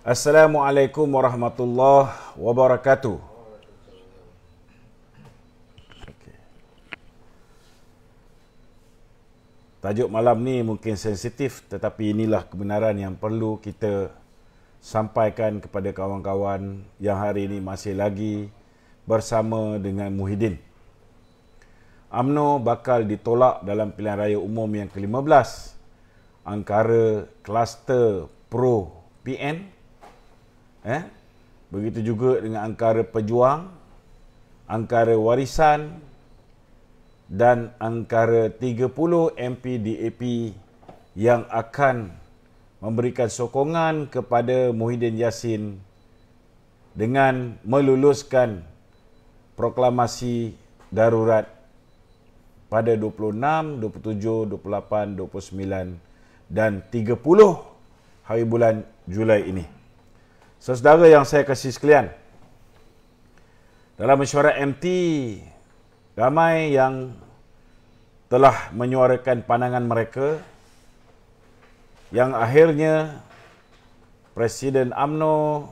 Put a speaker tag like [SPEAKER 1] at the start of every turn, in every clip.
[SPEAKER 1] Assalamualaikum warahmatullahi wabarakatuh. Tajuk malam ni mungkin sensitif, tetapi inilah kebenaran yang perlu kita sampaikan kepada kawan-kawan yang hari ini masih lagi bersama dengan Muhyiddin. UMNO bakal ditolak dalam pilihan raya umum yang ke-15 antara kluster pro PN, begitu juga dengan angkara pejuang, angkara warisan dan angkara 30 MP DAP yang akan memberikan sokongan kepada Muhyiddin Yassin dengan meluluskan proklamasi darurat pada 26, 27, 28, 29 dan 30 hari bulan Julai ini. Saudara yang saya kasih sekalian, dalam mesyuarat MT, ramai yang telah menyuarakan pandangan mereka yang akhirnya Presiden UMNO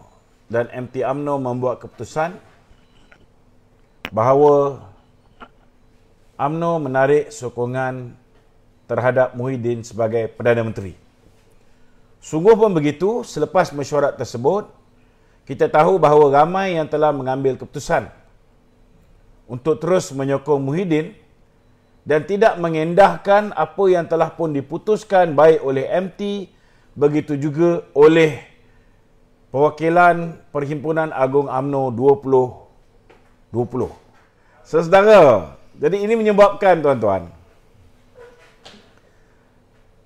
[SPEAKER 1] dan MT UMNO membuat keputusan bahawa UMNO menarik sokongan terhadap Muhyiddin sebagai Perdana Menteri. Sungguh pun begitu, selepas mesyuarat tersebut, kita tahu bahawa ramai yang telah mengambil keputusan untuk terus menyokong Muhyiddin dan tidak mengendahkan apa yang telah pun diputuskan baik oleh MT, begitu juga oleh perwakilan Perhimpunan Agung UMNO 2020. Saudara, jadi ini menyebabkan tuan-tuan,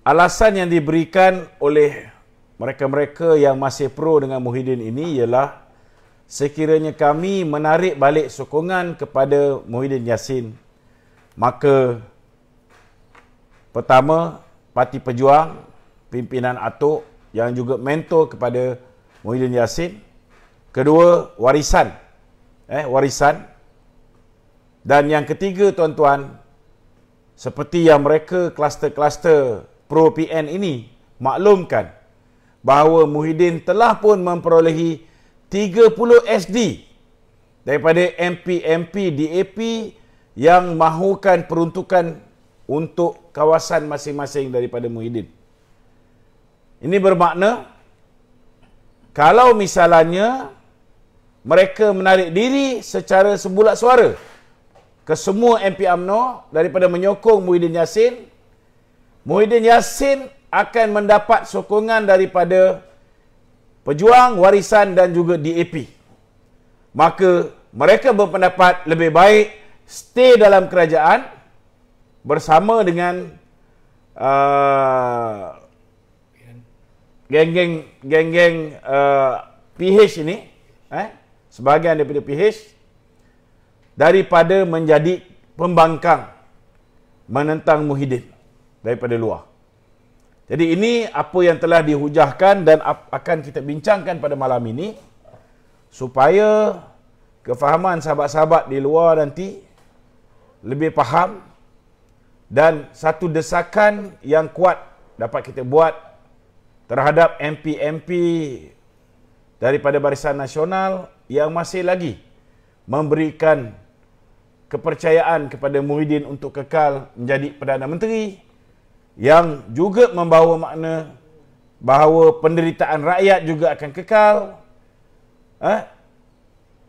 [SPEAKER 1] alasan yang diberikan oleh mereka-mereka yang masih pro dengan Muhyiddin ini ialah sekiranya kami menarik balik sokongan kepada Muhyiddin Yassin, maka pertama, Parti Pejuang, pimpinan Atok yang juga mentor kepada Muhyiddin Yassin. Kedua, warisan. Dan yang ketiga, tuan-tuan, seperti yang mereka kluster-kluster pro PN ini maklumkan bahawa Muhyiddin telah pun memperolehi 30 SD daripada MP-MP DAP yang mahukan peruntukan untuk kawasan masing-masing daripada Muhyiddin. Ini bermakna kalau misalnya mereka menarik diri secara sebulat suara ke semua MP UMNO daripada menyokong Muhyiddin Yassin, Muhyiddin Yassin akan mendapat sokongan daripada Pejuang, Warisan dan juga DAP. Maka mereka berpendapat lebih baik stay dalam kerajaan bersama dengan geng-geng PH ini, sebahagian daripada PH, daripada menjadi pembangkang menentang Muhyiddin daripada luar. Jadi ini apa yang telah dihujahkan dan akan kita bincangkan pada malam ini supaya kefahaman sahabat-sahabat di luar nanti lebih faham dan satu desakan yang kuat dapat kita buat terhadap MP-MP daripada Barisan Nasional yang masih lagi memberikan kepercayaan kepada Muhyiddin untuk kekal menjadi Perdana Menteri, yang juga membawa makna bahawa penderitaan rakyat juga akan kekal.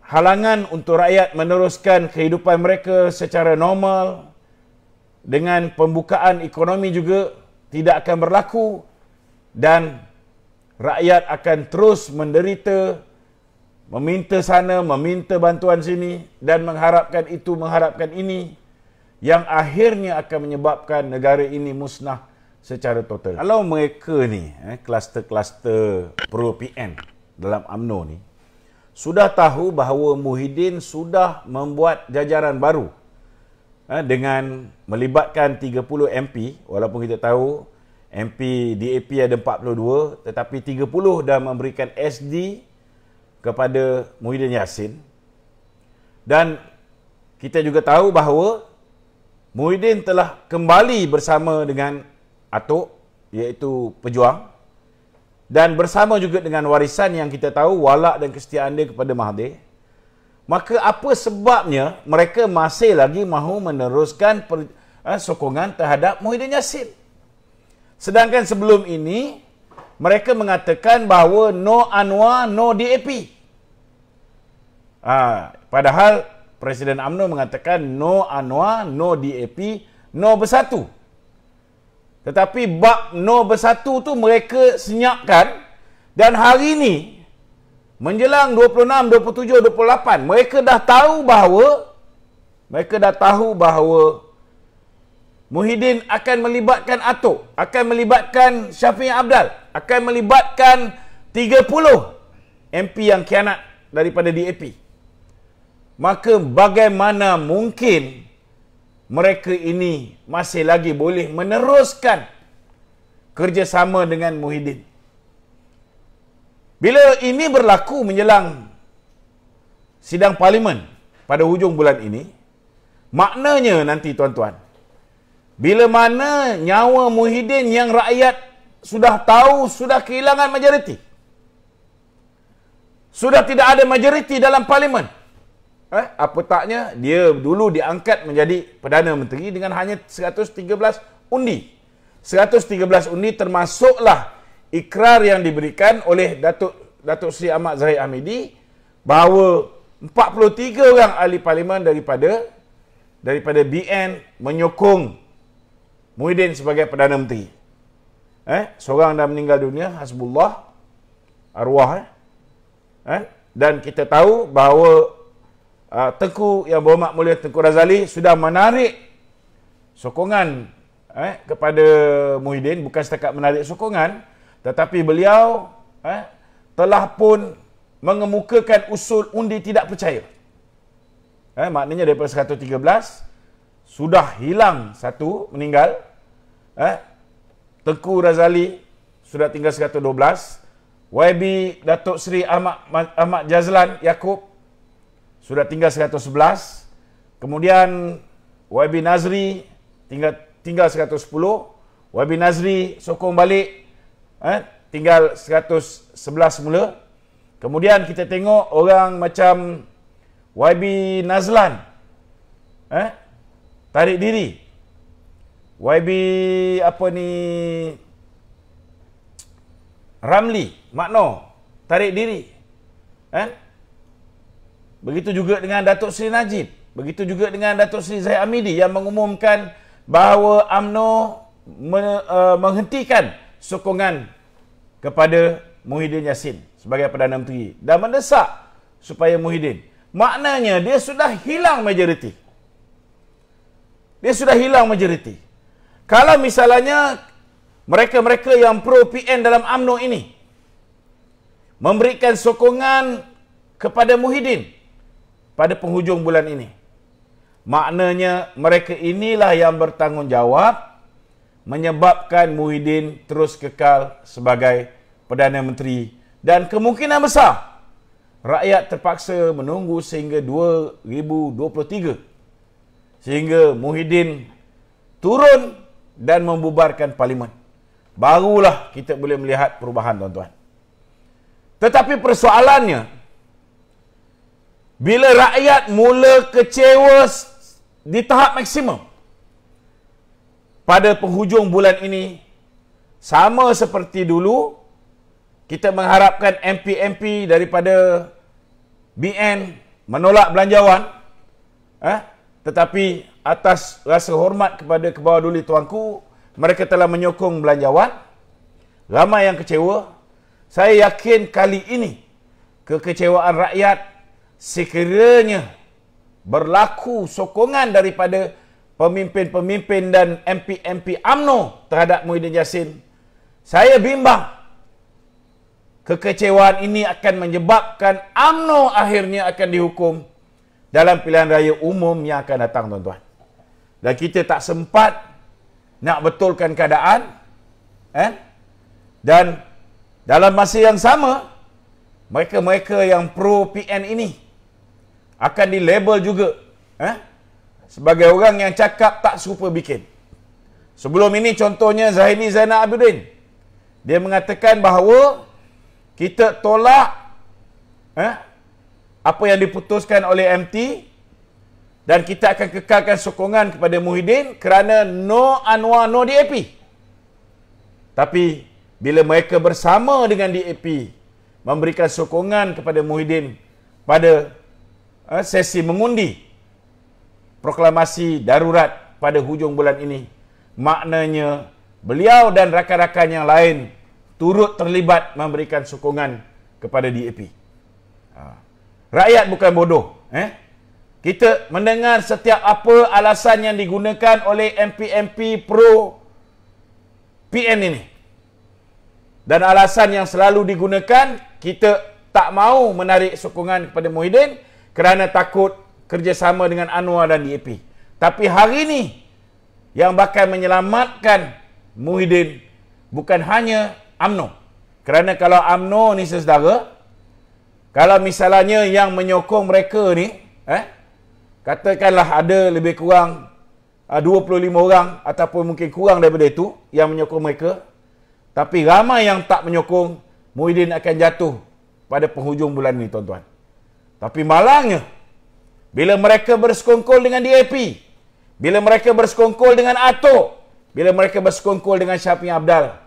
[SPEAKER 1] Halangan untuk rakyat meneruskan kehidupan mereka secara normal dengan pembukaan ekonomi juga tidak akan berlaku dan rakyat akan terus menderita, meminta sana, meminta bantuan sini dan mengharapkan itu, mengharapkan ini, yang akhirnya akan menyebabkan negara ini musnah secara total. Kalau mereka ni, kluster-kluster pro PN dalam UMNO ni, sudah tahu bahawa Muhyiddin sudah membuat jajaran baru dengan melibatkan 30 MP, walaupun kita tahu MP DAP ada 42, tetapi 30 dah memberikan SD kepada Muhyiddin Yassin. Dan kita juga tahu bahawa Muhyiddin telah kembali bersama dengan Atok, iaitu Pejuang, dan bersama juga dengan warisan yang kita tahu walak dan kesetiaan dia kepada Mahathir, maka apa sebabnya mereka masih lagi mahu meneruskan sokongan terhadap Muhyiddin Yassin? Sedangkan sebelum ini mereka mengatakan bahawa no Anwar, no DAP. Padahal Presiden UMNO mengatakan no Anwar, no DAP, no Bersatu. Tetapi bab no Bersatu tu mereka senyapkan, dan hari ini menjelang 26, 27, 28 mereka dah tahu bahawa Muhyiddin akan melibatkan Atok, akan melibatkan Syafiq Abdal, akan melibatkan 30 MP yang khianat daripada DAP. Maka bagaimana mungkin mereka ini masih lagi boleh meneruskan kerjasama dengan Muhyiddin? Bila ini berlaku menjelang sidang parlimen pada hujung bulan ini, maknanya nanti tuan-tuan, bila mana nyawa Muhyiddin yang rakyat sudah tahu sudah kehilangan majoriti, sudah tidak ada majoriti dalam parlimen, apa taknya dia dulu diangkat menjadi Perdana Menteri dengan hanya 113 undi. 113 undi termasuklah ikrar yang diberikan oleh Datuk Seri Ahmad Zahid Hamidi bahawa 43 orang ahli parlimen daripada BN menyokong Muhyiddin sebagai Perdana Menteri. Seorang dah meninggal dunia, hasbullah, arwah. Dan kita tahu bahawa Tengku Yang Berhormat Mulia Tengku Razali sudah menarik sokongan kepada Muhyiddin. Bukan setakat menarik sokongan, tetapi beliau telah pun mengemukakan usul undi tidak percaya. Maknanya daripada 113 sudah hilang satu, meninggal. Tengku Razali sudah tinggal 112. YB Datuk Seri Ahmad Jazlan Yaakob sudah tinggal 111. Kemudian YB Nazri tinggal 110. YB Nazri sokong balik, tinggal 111 semula. Kemudian kita tengok orang macam YB Nazlan tarik diri. YB Ramli Makno tarik diri. Begitu juga dengan Datuk Seri Najib, begitu juga dengan Datuk Seri Zahid Hamidi yang mengumumkan bahawa UMNO menghentikan sokongan kepada Muhyiddin Yassin sebagai Perdana Menteri dan mendesak supaya Muhyiddin. Maknanya dia sudah hilang majoriti. Dia sudah hilang majoriti. Kalau misalnya mereka-mereka yang pro PN dalam UMNO ini memberikan sokongan kepada Muhyiddin pada penghujung bulan ini, maknanya mereka inilah yang bertanggungjawab menyebabkan Muhyiddin terus kekal sebagai Perdana Menteri, dan kemungkinan besar rakyat terpaksa menunggu sehingga 2023 sehingga Muhyiddin turun dan membubarkan parlimen. Barulah kita boleh melihat perubahan, tuan-tuan. Tetapi persoalannya, bila rakyat mula kecewa di tahap maksimum pada penghujung bulan ini, sama seperti dulu kita mengharapkan MP-MP daripada BN menolak belanjawan, tetapi atas rasa hormat kepada Kebawah Tuanku, mereka telah menyokong belanjawan. Ramai yang kecewa. Saya yakin kali ini kekecewaan rakyat sekiranya berlaku sokongan daripada pemimpin-pemimpin dan MP-MP UMNO terhadap Muhyiddin Yassin, saya bimbang kekecewaan ini akan menyebabkan UMNO akhirnya akan dihukum dalam pilihan raya umum yang akan datang, tuan-tuan. Dan kita tak sempat nak betulkan keadaan, dan dalam masa yang sama mereka-mereka yang pro PN ini akan dilabel juga sebagai orang yang cakap tak serupa bikin. Sebelum ini contohnya Zaini Zainal Abidin Dia mengatakan bahawa kita tolak apa yang diputuskan oleh MT dan kita akan kekalkan sokongan kepada Muhyiddin kerana no Anwar, no DAP. Tapi bila mereka bersama dengan DAP memberikan sokongan kepada Muhyiddin pada sesi mengundi proklamasi darurat pada hujung bulan ini, maknanya beliau dan rakan-rakan yang lain turut terlibat memberikan sokongan kepada DAP. Rakyat bukan bodoh. Kita mendengar setiap apa alasan yang digunakan oleh MP-MP pro PN ini. Dan alasan yang selalu digunakan, kita tak mahu menarik sokongan kepada Muhyiddin kerana takut kerjasama dengan Anwar dan DAP. Tapi hari ini yang bakal menyelamatkan Muhyiddin bukan hanya UMNO. Kerana kalau UMNO ni saudara, kalau misalnya yang menyokong mereka ni, katakanlah ada lebih kurang 25 orang ataupun mungkin kurang daripada itu yang menyokong mereka, tapi ramai yang tak menyokong, Muhyiddin akan jatuh pada penghujung bulan ni, tuan-tuan. Tapi malangnya, bila mereka bersekongkol dengan DAP, bila mereka bersekongkol dengan Atok, bila mereka bersekongkol dengan Syafiq Abdal,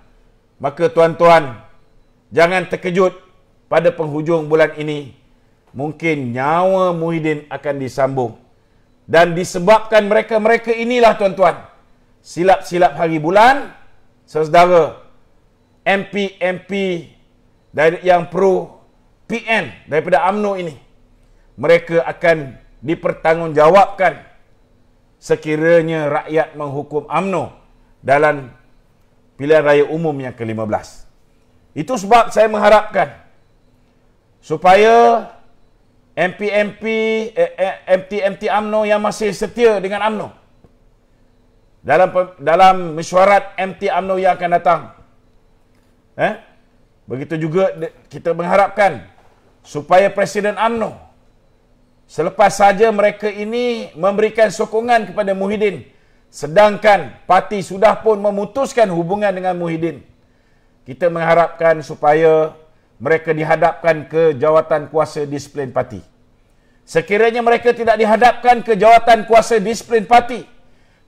[SPEAKER 1] maka tuan-tuan, jangan terkejut pada penghujung bulan ini, mungkin nyawa Muhyiddin akan disambung. Dan disebabkan mereka-mereka inilah, tuan-tuan, silap-silap hari bulan, saudara, MP-MP yang pro PN daripada UMNO ini, mereka akan dipertanggungjawabkan sekiranya rakyat menghukum UMNO dalam pilihan raya umum yang ke-15. Itu sebab saya mengharapkan supaya MT UMNO yang masih setia dengan UMNO dalam mesyuarat MT UMNO yang akan datang, begitu juga kita mengharapkan supaya Presiden UMNO selepas saja mereka ini memberikan sokongan kepada Muhyiddin, sedangkan parti sudah pun memutuskan hubungan dengan Muhyiddin, kita mengharapkan supaya mereka dihadapkan ke jawatan kuasa disiplin parti. Sekiranya mereka tidak dihadapkan ke jawatan kuasa disiplin parti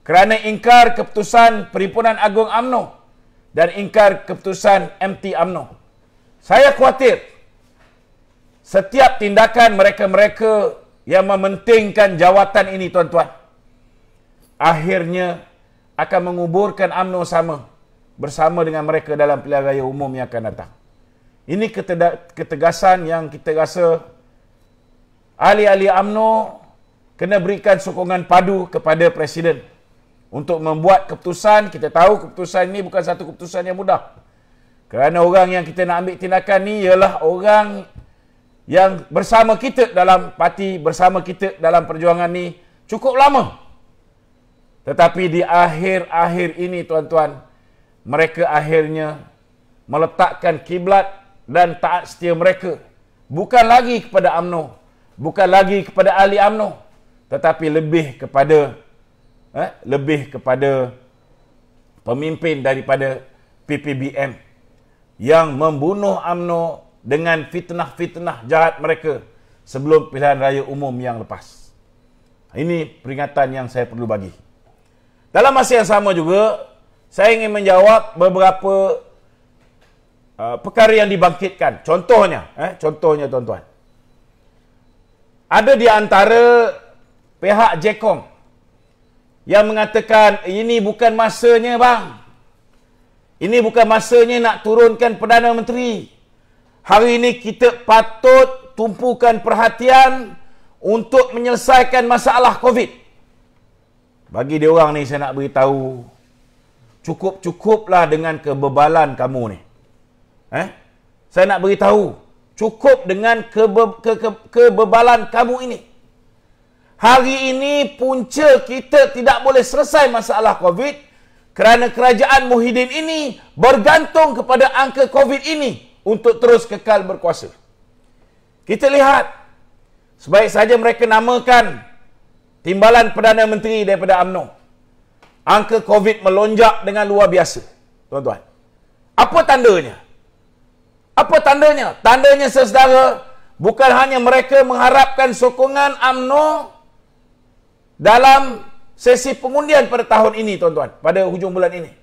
[SPEAKER 1] kerana ingkar keputusan Perhimpunan Agung UMNO dan ingkar keputusan MT UMNO, saya khawatir setiap tindakan mereka-mereka yang mementingkan jawatan ini, tuan-tuan, akhirnya akan menguburkan UMNO bersama dengan mereka dalam pilihan raya umum yang akan datang. Ini ketegasan yang kita rasa ahli-ahli UMNO kena berikan sokongan padu kepada Presiden untuk membuat keputusan. Kita tahu keputusan ini bukan satu keputusan yang mudah. Kerana orang yang kita nak ambil tindakan ni ialah orang yang bersama kita dalam parti, bersama kita dalam perjuangan ni cukup lama. Tetapi di akhir-akhir ini, tuan-tuan, mereka akhirnya meletakkan kiblat dan taat setia mereka bukan lagi kepada UMNO, bukan lagi kepada ahli UMNO, tetapi lebih kepada pemimpin daripada PPBM yang membunuh UMNO dengan fitnah-fitnah jahat mereka sebelum pilihan raya umum yang lepas. Ini peringatan yang saya perlu bagi. Dalam masa yang sama juga, saya ingin menjawab beberapa perkara yang dibangkitkan. Contohnya, tuan-tuan, ada di antara pihak JKOM yang mengatakan ini bukan masanya, bang. Ini bukan masanya nak turunkan Perdana Menteri. Hari ini kita patut tumpukan perhatian untuk menyelesaikan masalah COVID. Bagi dia orang ni saya nak beritahu, cukup-cukuplah dengan kebebalan kamu ni. Saya nak beritahu, cukup dengan kebebalan kamu ini. Hari ini punca kita tidak boleh selesai masalah COVID kerana kerajaan Muhyiddin ini bergantung kepada angka COVID ini untuk terus kekal berkuasa. Kita lihat, sebaik saja mereka namakan timbalan Perdana Menteri daripada UMNO, angka COVID melonjak dengan luar biasa, tuan-tuan. Apa tandanya? Apa tandanya? Tandanya, saudara, bukan hanya mereka mengharapkan sokongan UMNO dalam sesi pengundian pada tahun ini, tuan-tuan, pada hujung bulan ini.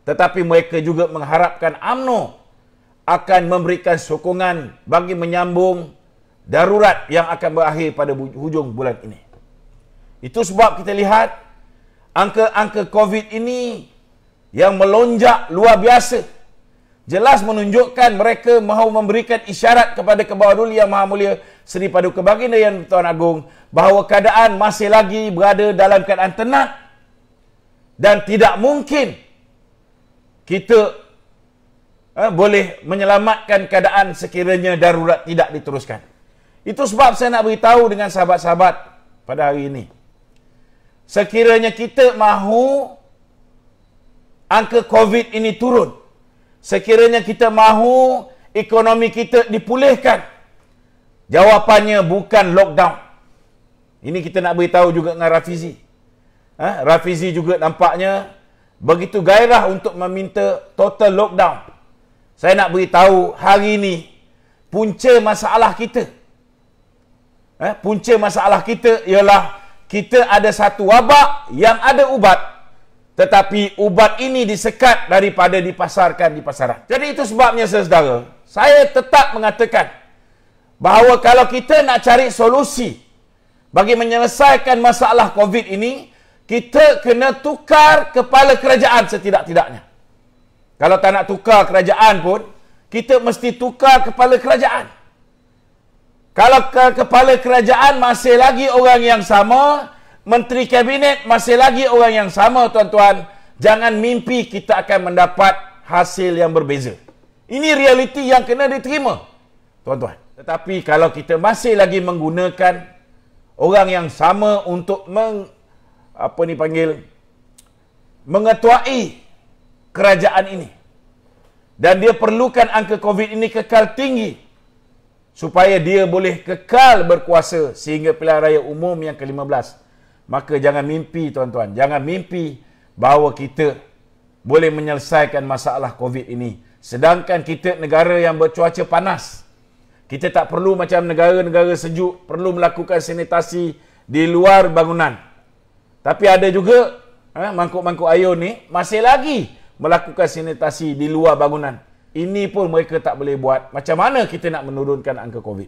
[SPEAKER 1] Tetapi mereka juga mengharapkan UMNO akan memberikan sokongan bagi menyambung darurat yang akan berakhir pada hujung bulan ini. Itu sebab kita lihat angka-angka COVID ini yang melonjak luar biasa jelas menunjukkan mereka mahu memberikan isyarat kepada Kebawah Duli Yang Maha Mulia Seri Paduka Baginda Yang Tuan Agong bahawa keadaan masih lagi berada dalam keadaan tenang dan tidak mungkin kita boleh menyelamatkan keadaan sekiranya darurat tidak diteruskan. Itu sebab saya nak beritahu dengan sahabat-sahabat pada hari ini. Sekiranya kita mahu angka COVID ini turun, sekiranya kita mahu ekonomi kita dipulihkan, jawapannya bukan lockdown. Ini kita nak beritahu juga dengan Rafizi. Rafizi juga nampaknya begitu gairah untuk meminta total lockdown. Saya nak beritahu hari ini punca masalah kita. Punca masalah kita ialah kita ada satu wabak yang ada ubat, tetapi ubat ini disekat daripada dipasarkan di pasaran. Jadi itu sebabnya, saudara, saya tetap mengatakan bahawa kalau kita nak cari solusi bagi menyelesaikan masalah COVID ini, kita kena tukar kepala kerajaan setidak-tidaknya. Kalau tak nak tukar kerajaan pun, kita mesti tukar kepala kerajaan. Kalau kepala kerajaan masih lagi orang yang sama, menteri kabinet masih lagi orang yang sama, tuan-tuan, jangan mimpi kita akan mendapat hasil yang berbeza. Ini realiti yang kena diterima, tuan-tuan. Tetapi kalau kita masih lagi menggunakan orang yang sama untuk mengetuai kerajaan ini, dan dia perlukan angka COVID ini kekal tinggi supaya dia boleh kekal berkuasa sehingga pilihan raya umum yang ke-15. Maka jangan mimpi, tuan-tuan, jangan mimpi bahawa kita boleh menyelesaikan masalah COVID ini. Sedangkan kita negara yang bercuaca panas, kita tak perlu macam negara-negara sejuk perlu melakukan sanitasi di luar bangunan. Tapi ada juga mangkuk-mangkuk ayun ni masih lagi melakukan sanitasi di luar bangunan. Ini pun mereka tak boleh buat. Macam mana kita nak menurunkan angka COVID?